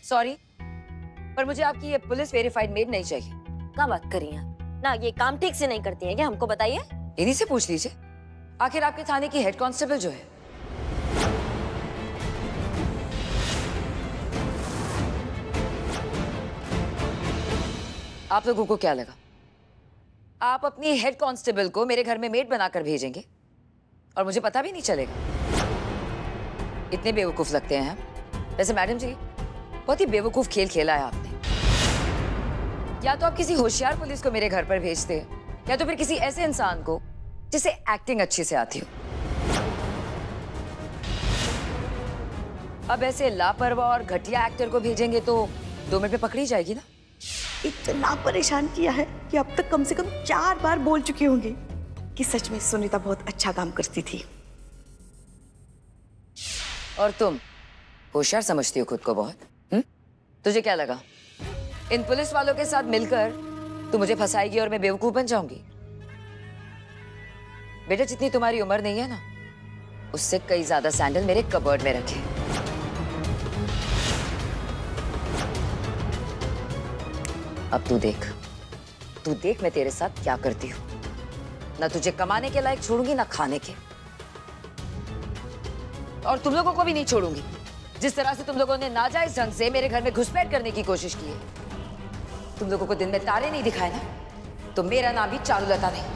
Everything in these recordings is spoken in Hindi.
सॉरी, पर मुझे आपकी ये पुलिस वेरीफाइड मेड नहीं चाहिए। क्या बात कर रही हैं ना, ये काम ठीक से नहीं करती हैं क्या? हमको बताइए। इन्हीं से पूछ लीजिए। आखिर आपके थाने की हेड कांस्टेबल जो है, आप लोगों को क्या लगा आप अपनी हेड कांस्टेबल को मेरे घर में मेड बनाकर भेजेंगे और मुझे पता भी नहीं चलेगा? इतने बेवकूफ लगते हैं हम। वैसे मैडम जी, बहुत ही बेवकूफ खेल खेला है आपने। या तो आप किसी होशियार पुलिस को मेरे घर पर भेजते हैं, या तो फिर किसी ऐसे इंसान को जिसे एक्टिंग अच्छी से आती हो। अब ऐसे लापरवाह और घटिया एक्टर को भेजेंगे तो 2 मिनट में पकड़ी जाएगी ना। इतना परेशान किया है कि अब तक कम से कम 4 बार बोल चुकी होंगी कि सच में सुनीता बहुत अच्छा काम करती थी। और तुम होशियार समझती हो खुद को बहुत। तुझे क्या लगा इन पुलिस वालों के साथ मिलकर तू मुझे फंसाएगी और मैं बेवकूफ बन जाऊंगी? बेटा, जितनी तुम्हारी उम्र नहीं है ना, उससे कई ज्यादा सैंडल मेरे कबर्ड में रखे। अब तू देख मैं तेरे साथ क्या करती हूँ। ना तुझे कमाने के लायक छोड़ूंगी ना खाने के, और तुम लोगों को भी नहीं छोड़ूंगी। जिस तरह से तुम लोगों ने नाजायज ढंग से मेरे घर में घुसपैठ करने की कोशिश की है। तुम लोगों को दिन में तारे नहीं दिखाए ना, तो मेरा नाम भी चारुलता नहीं।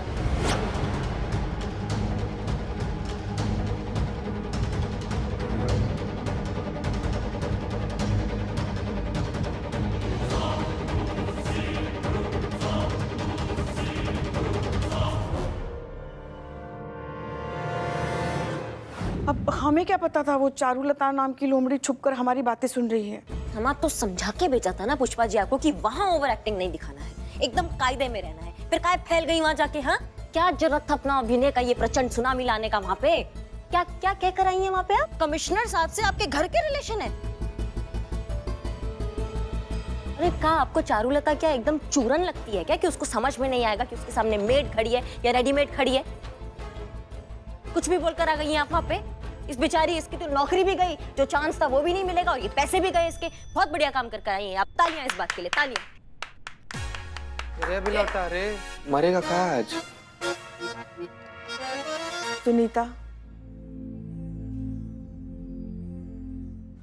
अब हमें क्या पता था वो चारुलता नाम की लोमड़ी छुपकर हमारी बातें सुन रही है। हम आप तो समझा के भेजा था ना पुष्पा जी आपको कि वहाँ ओवर एक्टिंग नहीं दिखाना है, एकदम कायदे में रहना है। फिर काय फैल गई वहाँ जाके? हाँ, क्या जरूरत था अपना अभिनय का ये प्रचंड सुनामी लाने का? वहाँ पे क्या क्या कह कर आई है? वहाँ पे आप कमिश्नर साहब से आपके घर के रिलेशन है? अरे क्या आपको चारुलता क्या एकदम चूरन लगती है क्या कि उसको समझ में नहीं आएगा कि उसके सामने मेड खड़ी है या रेडीमेड खड़ी है? कुछ भी बोलकर आ गई हैं आप वहाँ पे। इस बेचारी, इसकी तो नौकरी भी गई, जो चांस था वो भी नहीं मिलेगा, और ये पैसे भी गए इसके। बहुत बढ़िया काम कर आई हैं आप। तालियां इस बात के लिए, तालियां। अरे भी लौटा रे, मरेगा कहाँ आज? सुनीता,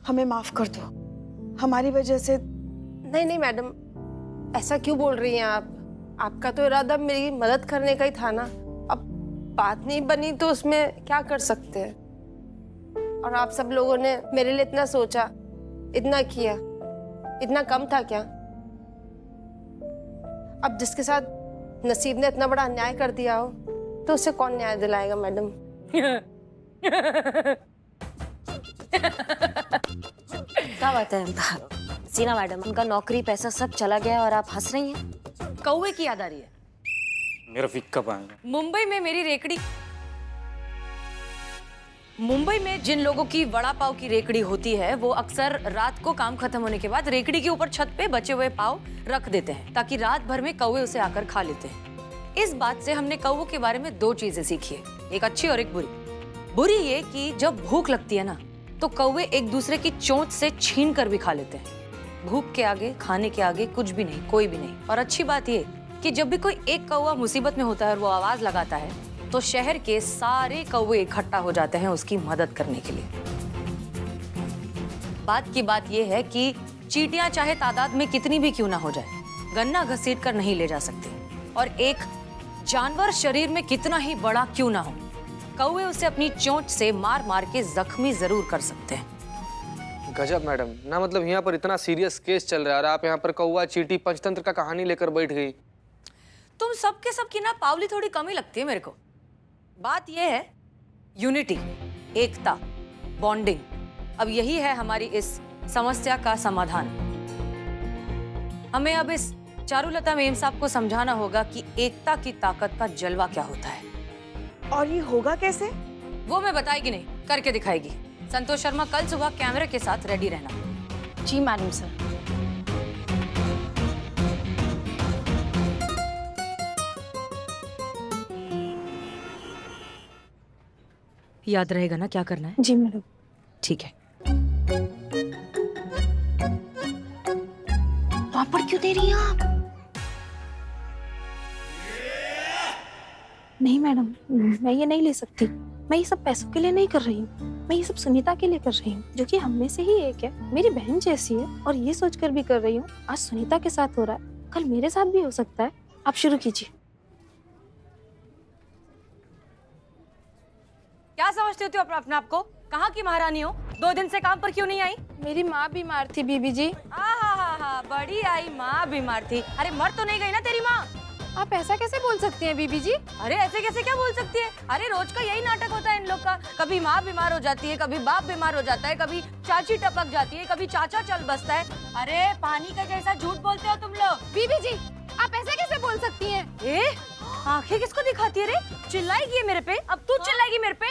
हमें माफ कर दो। हमारी वजह से। नहीं नहीं मैडम, ऐसा क्यों बोल रही हैं आप? आपका तो इरादा मेरी मदद करने का ही था ना। अब बात नहीं बनी तो उसमें क्या कर सकते हैं। और आप सब लोगों ने मेरे लिए इतना सोचा, इतना किया, इतना कम था क्या? अब जिसके साथ नसीब ने इतना बड़ा अन्याय कर दिया हो तो उसे कौन न्याय दिलाएगा मैडम? क्या बात है सीना मैडम, उनका नौकरी पैसा सब चला गया और आप हंस रही हैं? कौवे की याद आ रही है। मेरा फिक्का पाएंगे। मुंबई में मेरी रेकड़ी, मुंबई में जिन लोगों की वड़ा पाव की रेकड़ी होती है वो अक्सर रात को काम खत्म होने के बाद रेकड़ी के ऊपर छत पे बचे हुए पाव रख देते हैं ताकि रात भर में कौवे उसे आकर खा लेते हैं। इस बात से हमने कौवों के बारे में 2 चीजें सीखी है, एक अच्छी और एक बुरी। बुरी ये कि जब भूख लगती है ना तो कौवे एक दूसरे की चोंच से छीन कर भी खा लेते हैं। भूख के आगे, खाने के आगे कुछ भी नहीं, कोई भी नहीं। और अच्छी बात ये कि जब भी कोई एक कौवा मुसीबत में होता है और वो आवाज लगाता है तो शहर के सारे कौवे इकट्ठा हो जाते हैं उसकी मदद करने के लिए। बात की बात यह है कि चींटियां चाहे तादाद में कितनी भी क्यों ना हो जाए, गन्ना घसीट कर नहीं ले जा सकती। और एक जानवर शरीर में कितना ही बड़ा क्यों ना हो, कौवे उसे अपनी चोंच से मार मार के जख्मी जरूर कर सकते हैं। गजब मैडम ना, मतलब यहाँ पर इतना सीरियस केस चल रहा है और आप यहाँ पर कौवा चींटी पंचतंत्र का कहानी लेकर बैठ गई। तुम सबके सब की ना पावली थोड़ी कम ही लगती है मेरे को। बात यह है यूनिटी, एकता, बॉन्डिंग। अब यही है हमारी इस समस्या का समाधान। हमें अब इस चारुलता मेम साहब को समझाना होगा कि एकता की ताकत का जलवा क्या होता है। और ये होगा कैसे? वो मैं बताएगी नहीं, करके दिखाएगी। संतोष शर्मा, कल सुबह कैमरे के साथ रेडी रहना। जी मैडम सर। याद रहेगा ना क्या करना है? जी मैडम। ठीक है। क्यों दे रही हैं आप? नहीं मैडम, मैं ये नहीं ले सकती। मैं ये सब पैसों के लिए नहीं कर रही हूँ, मैं ये सब सुनीता के लिए कर रही हूँ, जो कि हम में से ही एक है, मेरी बहन जैसी है। और ये सोचकर भी कर रही हूँ, आज सुनीता के साथ हो रहा है, कल मेरे साथ भी हो सकता है। आप शुरू कीजिए। क्या समझते हो अपने आप को? कहाँ की महारानी हो? 2 दिन से काम पर क्यों नहीं आई? मेरी माँ बीमार थी बीबी जी। हाँ, बड़ी आई माँ बीमार थी। अरे मर तो नहीं गई ना तेरी माँ? आप ऐसा कैसे बोल सकती हैं बीबी जी? अरे ऐसे कैसे क्या बोल सकती है? अरे रोज का यही नाटक होता है इन लोग का। कभी माँ बीमार हो जाती है, कभी बाप बीमार हो जाता है, कभी चाची टपक जाती है, कभी चाचा चल बसता है। अरे पानी का जैसा झूठ बोलते हो तुम लोग। बीबी जी आप ऐसा कैसे बोल सकती हैं? आंखें किसको दिखाती है रे? चिल्लाएगी मेरे पे? अब तू चिल्लाएगी मेरे पे?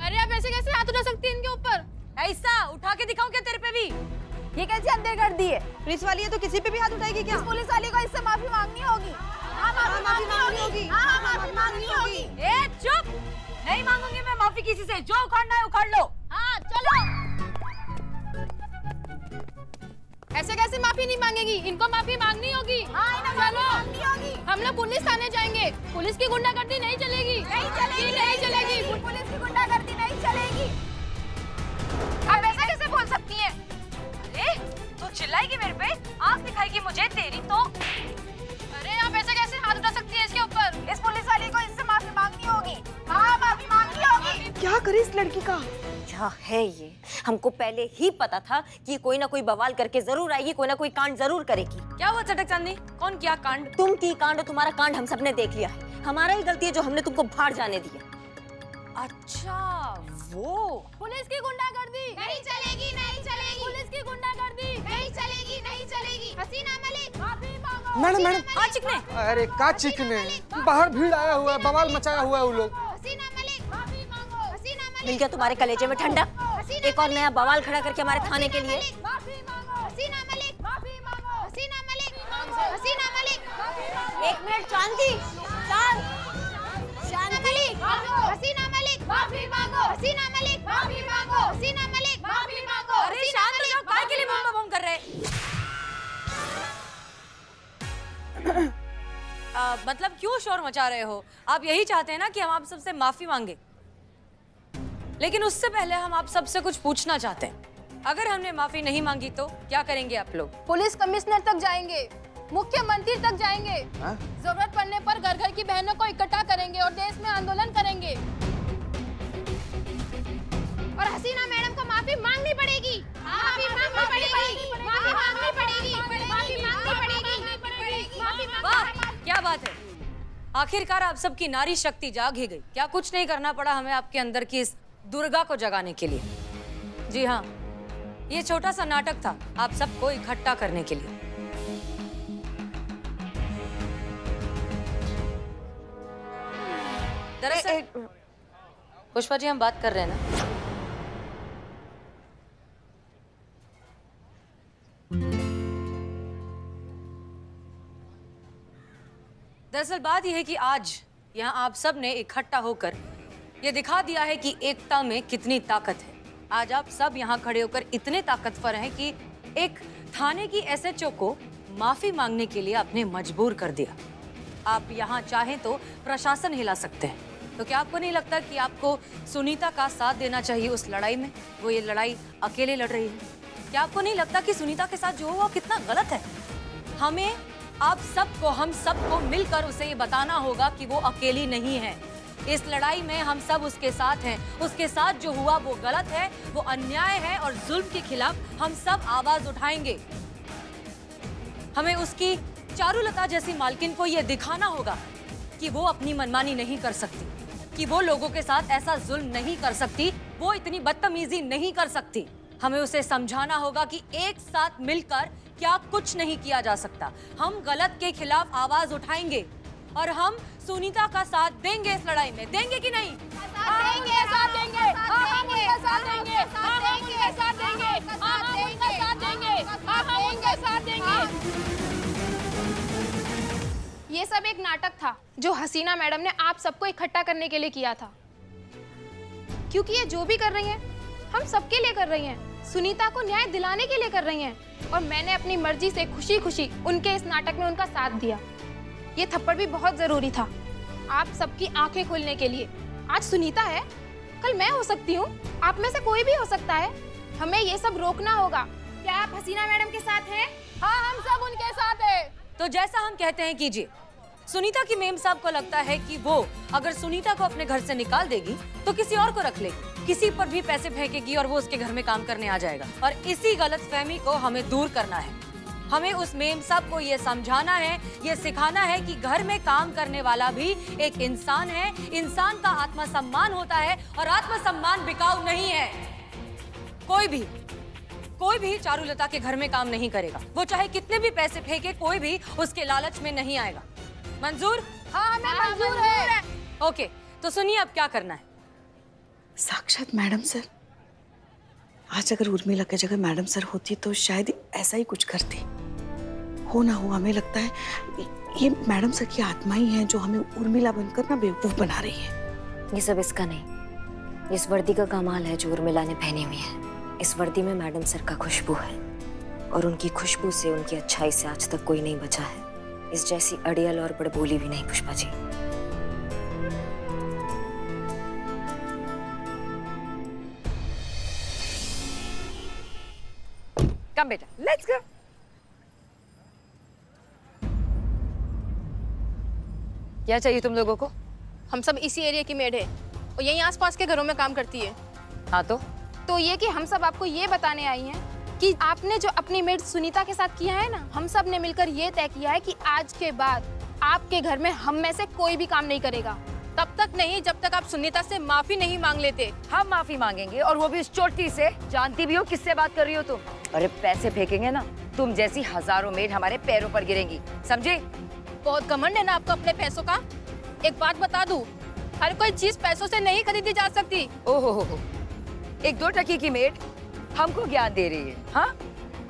अरे आप ऐसे कैसे हाथ उठा सकती हैं इनके ऊपर? ऐसा उठा के दिखाऊं क्या तेरे पे भी? ये कैसे अंदर कर दी है? पुलिस वाली है तो किसी पे भी हाथ उठाएगी क्या? पुलिस वाली को इससे माफी मांगनी होगी। हाँ माफी मांगनी होगी। हाँ माफी मांगनी होगी। ए चुप! नहीं मांगूंगी मैं माफी किसी से। जो उखाड़ना है उखाड़ लो। हाँ चलो। ऐसे कैसे माफी नहीं मांगेगी? इनको माफी मांगनी होगी। हाँ इन्हें माफी मांगनी होगी। हम लोग पुलिस थाने जाएंगे। पुलिस की गुंडागर्दी नहीं चलेगी। नहीं चलेगी। नहीं चलेगी। पुलिस की गुंडागर्दी नहीं चलेगी। आप ऐसा कैसे बोल सकती हैं? अरे तू चिल्लाएगी मेरे पे? आंख दिखाएगी मुझे तेरी तो? अरे आप ऐसे कैसे हाथ उठा सकती हैं इसके ऊपर? इस पुलिस वाली को इससे माफी मांगनी होगी। हाँ माफी मांगनी होगी। क्या करे इस लड़की का? क्या है ये? हमको पहले ही पता था कि कोई ना कोई बवाल करके जरूर आएगी, कोई ना कोई कांड जरूर करेगी। क्या हुआ चटक चांदनी? कौन किया कांड? तुम की कांड और तुम्हारा कांड हम सबने देख लिया है। हमारा ही गलती है जो हमने तुमको बाहर जाने दिया। अच्छा वो पुलिस की गुंडागर्दी नहीं चलेगी। नहीं चलेगी। पुलिस की गुंडागर्दी नहीं चलेगी। नहीं चलेगी। हसीना मलिक माफी मांगो। मैडम हाँ चिकने। अरे का चिकने? बाहर भीड़ आया हुआ है, बवाल मचाया हुआ है वो लोग। हसीना मलिक माफी मांगो। हसीना मलिक मिल गया तुम्हारे कलेजे में ठंडा? एक और नया बवाल खड़ा करके हमारे थाने के लिए। माफी मांगो। हसीना मलिक माफी मांगो। हसीना मलिक हसीना मलिक। 1 मिनट शांति। हसीना मलिक माफी मांगो। हसीना मलिक माफी मांगो। हसीना मलिक माफी मांगो। अरे शांत हो जाओ, काय के लिए बम बम कर रहे? मतलब क्यों शोर मचा रहे हो? आप यही चाहते हैं ना कि हम आप सबसे माफी मांगे, लेकिन उससे पहले हम आप सबसे कुछ पूछना चाहते हैं। अगर हमने माफी नहीं मांगी तो क्या करेंगे आप लोग? पुलिस कमिश्नर तक जाएंगे, मुख्यमंत्री तक जाएंगे। जरूरत पड़ने पर घर घर की बहनों को इकट्ठा करेंगे और देश में आंदोलन करेंगे। और हसीना मैडम को माफी मांगनी पड़ेगी। माफी मांगनी पड़ेगी। माफी मांगनी पड़ेगी। माफी मांगनी पड़ेगी। वाह क्या बात है! आखिरकार आप सबकी नारी शक्ति जाग ही गई। क्या कुछ नहीं करना पड़ा हमें आपके अंदर की इस दुर्गा को जगाने के लिए? जी हाँ, ये छोटा सा नाटक था आप सबको इकट्ठा करने के लिए। दरअसल पुष्पा जी हम बात कर रहे हैं ना। दरअसल बात यह है कि आज यहाँ आप सब ने इकट्ठा होकर ये दिखा दिया है कि एकता में कितनी ताकत है। आज आप सब यहाँ खड़े होकर इतने ताकतवर हैं कि एक थाने की एसएचओ को माफी मांगने के लिए आपने मजबूर कर दिया। आप यहाँ चाहें तो प्रशासन हिला सकते हैं। तो क्या आपको नहीं लगता कि आपको सुनीता का साथ देना चाहिए उस लड़ाई में? वो ये लड़ाई अकेले लड़ रही है। क्या आपको नहीं लगता कि सुनीता के साथ जो हुआ कितना गलत है? हमें आप सबको, हम सबको मिलकर उसे ये बताना होगा कि वो अकेली नहीं है। इस लड़ाई में हम सब उसके साथ हैं। उसके साथ जो हुआ वो गलत है, वो अन्याय है और जुल्म के खिलाफ हम सब आवाज उठाएंगे। हमें उसकी चारुलता जैसी मालकिन को ये दिखाना होगा कि वो अपनी मनमानी नहीं कर सकती, कि वो लोगों के साथ ऐसा जुल्म नहीं कर सकती, वो इतनी बदतमीजी नहीं कर सकती। हमें उसे समझाना होगा कि एक साथ मिलकर क्या कुछ नहीं किया जा सकता। हम गलत के खिलाफ आवाज उठाएंगे और हम सुनीता का साथ देंगे इस लड़ाई में। देंगे कि नहीं? देंगे, साथ देंगे, हम उनका साथ देंगे, हम उनका साथ देंगे, हम उनका साथ देंगे, हम उनका साथ देंगे। ये सब एक नाटक था जो हसीना मैडम ने आप सबको इकट्ठा करने के लिए किया था, क्योंकि ये जो भी कर रही हैं हम सबके लिए कर रही हैं, सुनीता को न्याय दिलाने के लिए कर रही हैं। और मैंने अपनी मर्जी से खुशी खुशी उनके इस नाटक में उनका साथ दिया। ये थप्पड़ भी बहुत जरूरी था, आप सबकी आंखें खोलने के लिए। आज सुनीता है, कल मैं हो सकती हूँ, आप में से कोई भी हो सकता है। हमें ये सब रोकना होगा। क्या आप हसीना मैडम के साथ हैं? हाँ, हम सब उनके साथ हैं। तो जैसा हम कहते हैं कीजिए। सुनीता की मेम साहब को लगता है कि वो अगर सुनीता को अपने घर से निकाल देगी तो किसी और को रख लेगी, किसी पर भी पैसे फेंकेगी और वो उसके घर में काम करने आ जाएगा। और इसी गलतफहमी को हमें दूर करना है। हमें उस मेम साहब को ये समझाना है, ये सिखाना है कि घर में काम करने वाला भी एक इंसान है, इंसान का आत्मसम्मान होता है और आत्मसम्मान बिकाऊ नहीं है। कोई भी चारुलता के घर में काम नहीं करेगा, वो चाहे कितने भी पैसे फेंके, कोई भी उसके लालच में नहीं आएगा। मंजूर? हाँ, हमें मंजूर है। ओके, तो सुनिए अब क्या करना है। साक्षात मैडम सर, आज अगर उर्मिला की जगह मैडम सर होती तो शायद ऐसा ही कुछ करती। हो ना हो, हमें लगता है ये मैडम सर की आत्मा ही है जो हमें उर्मिला बनकर ना बेवकूफ बना रही है। ये सब इसका नहीं, इस वर्दी का कमाल है जो उर्मिला ने पहनी हुई है। इस वर्दी में मैडम सर का खुशबू है और उनकी खुशबू से, उनकी अच्छाई से आज तक कोई नहीं बचा है। इस जैसी अड़ियल और बड़बोली भी नहीं पुष्पा जी। कम बेटा, लेट्स गो। क्या चाहिए तुम लोगों को? हम सब इसी एरिया की मेड है और यहीं आसपास के घरों में काम करती है। हाँ तो ये कि हम सब आपको ये बताने आई हैं कि आपने जो अपनी मेड सुनीता के साथ किया है ना, हम सब ने मिलकर ये तय किया है कि आज के बाद आपके घर में हम में से कोई भी काम नहीं करेगा। तब तक नहीं जब तक आप सुनीता से माफी नहीं मांग लेते। हम माफी मांगेंगे और वो भी इस चोटी से। जानती भी हो किससे बात कर रही हो तुम? अरे पैसे फेंकेंगे ना, तुम जैसी हजारों मेड हमारे पैरों पर गिरेंगी, समझे? बहुत घमंड है ना आपको अपने पैसों का। एक बात बता दूं, हर कोई चीज पैसों से नहीं खरीदी जा सकती। ओहो हो, एक 2 टकी की मेड हमको ज्ञान दे रही है। हाँ,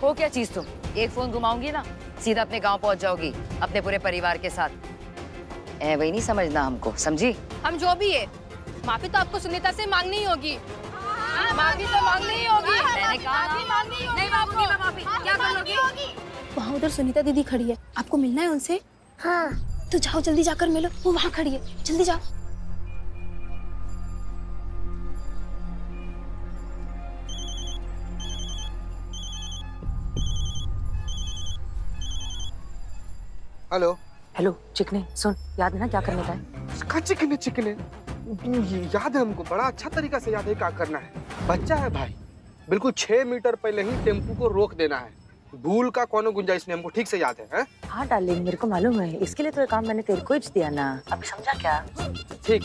हो क्या चीज तुम? एक फोन घुमाऊंगी ना, सीधा अपने गांव पहुंच जाओगी अपने पूरे परिवार के साथ। वही नहीं समझना हमको, समझी? हम जो भी है, माफी तो आपको सुनीता से मांगनी ही होगी। माफी तो मांगनी ही होगी। मैंने कहा नहीं मांगूंगी मैं माफी। क्या कर लोगी? वहाँ उधर सुनीता दीदी खड़ी है, आपको मिलना है उनसे? हाँ, तो जाओ जल्दी जाकर मिलो, वो वहाँ खड़ी है, जल्दी जाओ। हेलो हेलो चिकने, सुन, याद है ना क्या करने का है? चिकने याद है हमको, बड़ा अच्छा तरीका से याद है क्या करना है। बच्चा है भाई, बिल्कुल 6 मीटर पहले ही टेम्पू को रोक देना है। भूल का कोनो गुंजाइश नहीं, हमको ठीक से याद है। हाँ डार्लिंग, मेरे को मालूम है, इसके लिए तो काम मैंने तेरे को ही दिया ना। अब समझा क्या? ठीक।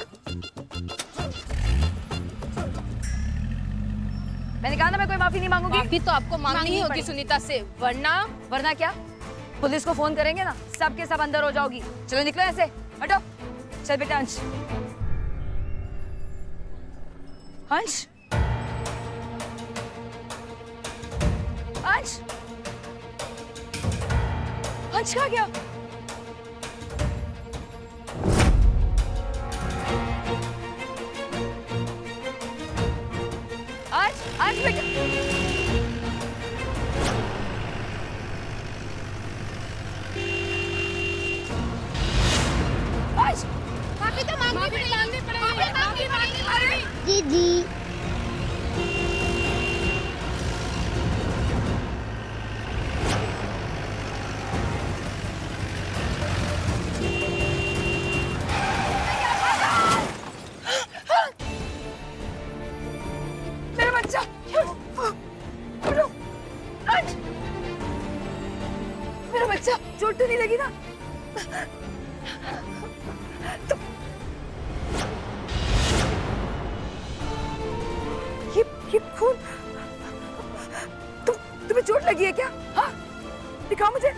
मैंने कहा ना मैं कोई माफी नहीं मांगूंगी। माफी तो आपको मांगनी ही होगी सुनीता से, वरना क्या? पुलिस को फोन करेंगे ना, सबके सब अंदर हो जाओगी। चलो निकलो ऐसे, हटो। चल बेटा अंश। अंश, अंश, अंश कहाँ गया? अंश, अंश बेटा। माफी तो मांगनी पड़ेगी। दीदी मेरा बच्चा, मेरा बच्चा, चोट तो नहीं लगी ना? ये खून, तुम्हें चोट लगी है क्या? हाँ, दिखाओ मुझे।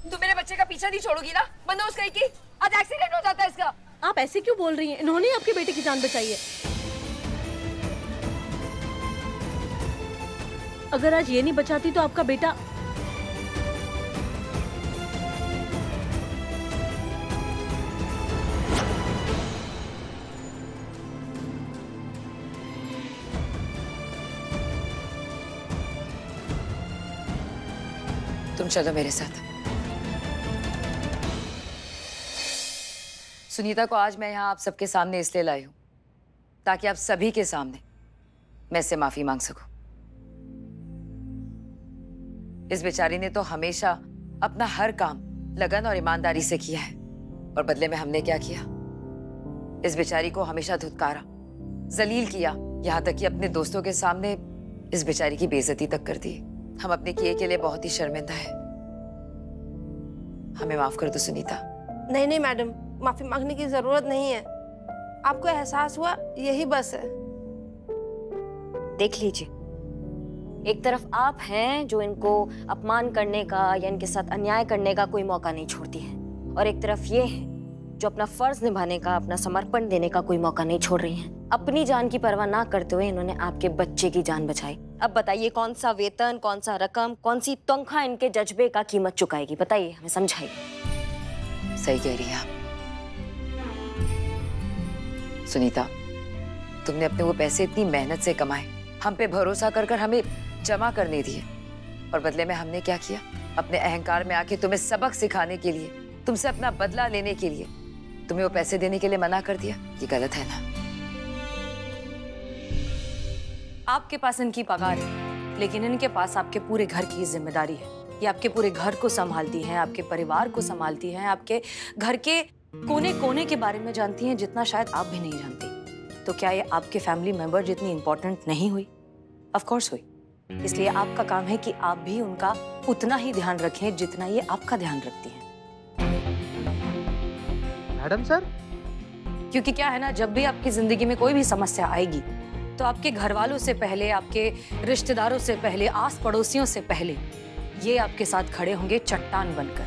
तुम मेरे बच्चे का पीछा नहीं छोड़ोगी ना? बंदोबस्त कहीं की, आज एक्सीडेंट हो जाता है इसका। आप ऐसे क्यों बोल रही हैं? इन्होंने आपके बेटे की जान बचाई है। अगर आज ये नहीं बचाती तो आपका बेटा चलो मेरे साथ। सुनीता को आज मैं यहाँ आप सबके सामने इसलिए लाई हूँ ताकि आप सभी के सामने मैं इससे माफी मांग सकूं। इस बेचारी ने तो हमेशा अपना हर काम लगन और ईमानदारी से किया है, और बदले में हमने क्या किया? इस बेचारी को हमेशा धुतकारा, जलील किया, यहाँ तक कि अपने दोस्तों के सामने इस बेचारी की बेइज्जती तक कर दी। हम अपने किए के लिए बहुत ही शर्मिंदा है। हमें माफ कर दो सुनीता। नहीं नहीं मैडम, माफी मांगने की जरूरत नहीं है। आपको एहसास हुआ, यही बस है। देख लीजिए, एक तरफ आप हैं जो इनको अपमान करने का या इनके साथ अन्याय करने का कोई मौका नहीं छोड़ती है, और एक तरफ ये है जो अपना फर्ज निभाने का, अपना समर्पण देने का कोई मौका नहीं छोड़ रही हैं। अपनी जान की परवाह ना करते हुए इन्होंने आपके बच्चे की जान बचाई। अब बताइए, कौन सा वेतन, कौन सा रकम, कौन सी तनख्वाह इनके जज्बे का कीमत चुकाएगी? बताइए, हमें समझाइए। सही कह रही हैं आप सुनीता। तुमने अपने वो पैसे इतनी मेहनत से कमाए, हम पे भरोसा कर हमें जमा करने दिए, और बदले में हमने क्या किया? अपने अहंकार में आके तुम्हें सबक सिखाने के लिए, तुमसे अपना बदला लेने के लिए तुम्हें वो पैसे देने के लिए मना कर दिया। ये गलत है ना? आपके पास इनकी पगार है, लेकिन इनके पास आपके पूरे घर की जिम्मेदारी है। ये आपके पूरे घर को संभालती हैं, आपके परिवार को संभालती हैं, आपके घर के कोने कोने के बारे में जानती हैं जितना शायद आप भी नहीं जानती। तो क्या ये आपके फैमिली मेंबर जितनी इंपॉर्टेंट नहीं हुई? ऑफ कोर्स हुई। इसलिए आपका काम है कि आप भी उनका उतना ही ध्यान रखें जितना ये आपका ध्यान रखती हैं। मैडम सर, क्योंकि क्या है ना, जब भी आपकी जिंदगी में कोई भी समस्या आएगी तो आपके घर वालों से पहले, आपके रिश्तेदारों से पहले, आस पड़ोसियों से पहले ये आपके साथ खड़े होंगे चट्टान बनकर।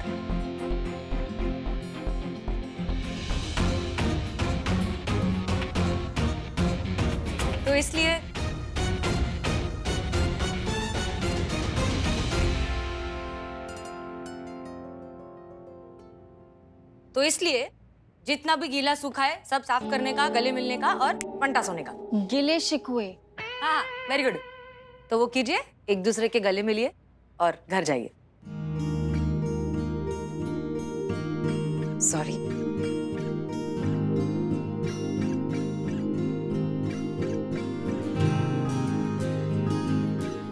तो इसलिए जितना भी गीला सूखा है सब साफ करने का, गले मिलने का और पंटा सोने का। गिले शिकवे। हाँ, वेरी गुड। तो वो कीजिए, एक दूसरे के गले मिलिए और घर जाइए। सॉरी।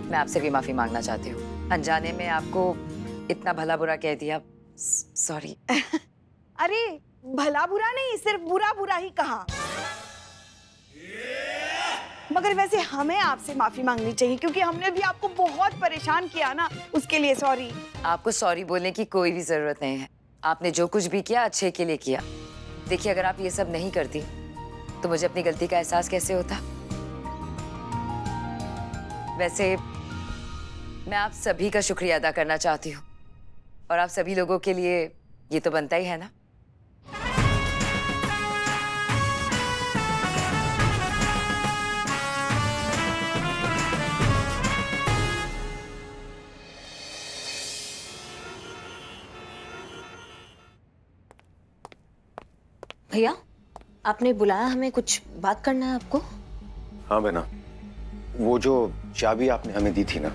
मैं आपसे भी माफी मांगना चाहती हूँ, अनजाने में आपको इतना भला बुरा कह दिया। सॉरी। अरे भला बुरा नहीं, सिर्फ बुरा बुरा ही कहा। मगर वैसे हमें आपसे माफी मांगनी चाहिए क्योंकि हमने भी आपको बहुत परेशान किया ना, उसके लिए सॉरी। आपको सॉरी बोलने की कोई भी जरूरत नहीं है। आपने जो कुछ भी किया अच्छे के लिए किया। देखिए, अगर आप ये सब नहीं करती तो मुझे अपनी गलती का एहसास कैसे होता? वैसे मैं आप सभी का शुक्रिया अदा करना चाहती हूँ, और आप सभी लोगों के लिए ये तो बनता ही है ना। भैया, आपने बुलाया, हमें कुछ बात करना है आपको। हाँ बहना, वो जो चाबी आपने हमें दी थी ना,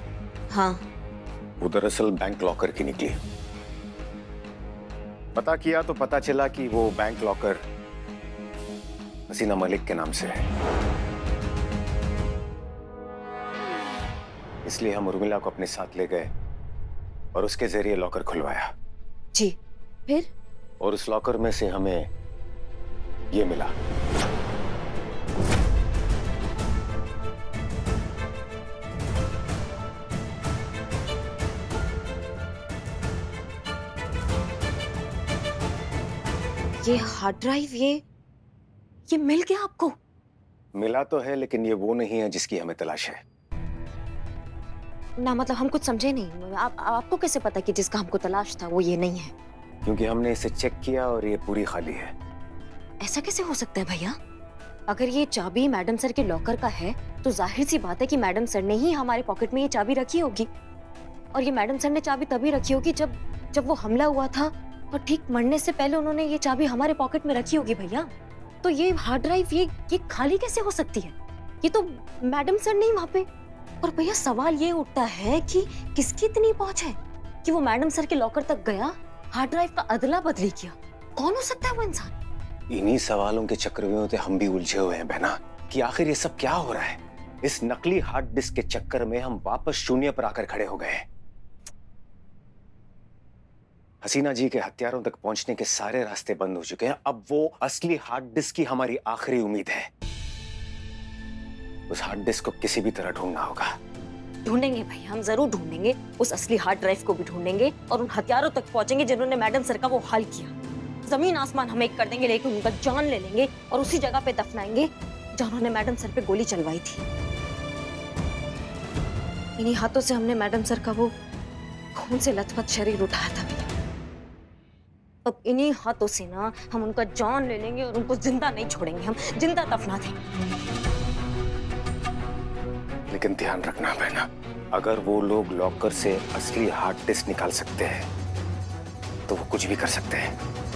हाँ, वो दरअसल बैंक लॉकर की निकली। पता किया तो पता चला कि वो बैंक लॉकर हसीना मलिक के नाम से है। इसलिए हम उर्मिला को अपने साथ ले गए और उसके जरिए लॉकर खुलवाया। जी, फिर? और उस लॉकर में से हमें ये मिला। ये हार्ड ड्राइव, ये मिल गया आपको? मिला तो है, लेकिन ये वो नहीं है जिसकी हमें तलाश है। ना मतलब हम कुछ समझे नहीं। आपको कैसे पता कि जिसका हमको तलाश था वो ये नहीं है? क्योंकि हमने इसे चेक किया और ये पूरी खाली है। ऐसा कैसे हो सकता है भैया? अगर ये चाबी मैडम सर के लॉकर का है तो जाहिर सी बात है कि मैडम सर ने ही हमारे पॉकेट में ये चाबी रखी होगी, और ये मैडम सर ने चाबी तभी रखी होगी जब वो हमला हुआ था और ठीक मरने से पहले उन्होंने ये चाबी हमारे पॉकेट में रखी होगी भैया। तो ये हार्ड ड्राइव ये खाली कैसे हो सकती है? ये तो मैडम सर नहीं वहां पे। और भैया, सवाल ये उठता है कि किसकी इतनी पहुंच है? कि वो मैडम सर के लॉकर तक गया, हार्ड ड्राइव का अदला बदली किया? कौन हो सकता है वो इंसान? इन्हीं सवालों के चक्रव्यूह से हम भी उलझे हुए हैं बहना, कि आखिर ये सब क्या हो रहा है। इस नकली हार्ड डिस्क के चक्कर में हम वापस शून्य पर आकर खड़े हो गए हैं। हसीना जी के हथियारों तक पहुंचने के सारे रास्ते बंद हो चुके हैं। अब वो असली हार्ड डिस्क की हमारी आखिरी उम्मीद है। उस हार्ड डिस्क को किसी भी तरह ढूंढना होगा। ढूंढेंगे भाई, हम जरूर ढूंढेंगे। उस असली हार्ड ड्राइव को भी ढूंढेंगे और उन हथियारों तक पहुंचेंगे जिन्होंने मैडम सर का वो हाल किया। जमीन आसमान हम एक कर देंगे, लेकिन उनका जान ले लेंगे और उसी जगह पे दफनाएंगे जहां उन्होंने मैडम सर पे गोली चलवाई थी। इन्हीं हाथों से हमने मैडम सर का वो खून से लथपथ शरीर उठाया था भैया। अब इन्हीं हाथों से ना हम उनका जान ले लेंगे और उनको जिंदा नहीं छोड़ेंगे, हम जिंदा दफना देंगे। लेकिन ध्यान रखना बहना, अगर वो लोग लॉकर से असली हार्ड डिस्क निकाल सकते हैं तो वो कुछ भी कर सकते हैं।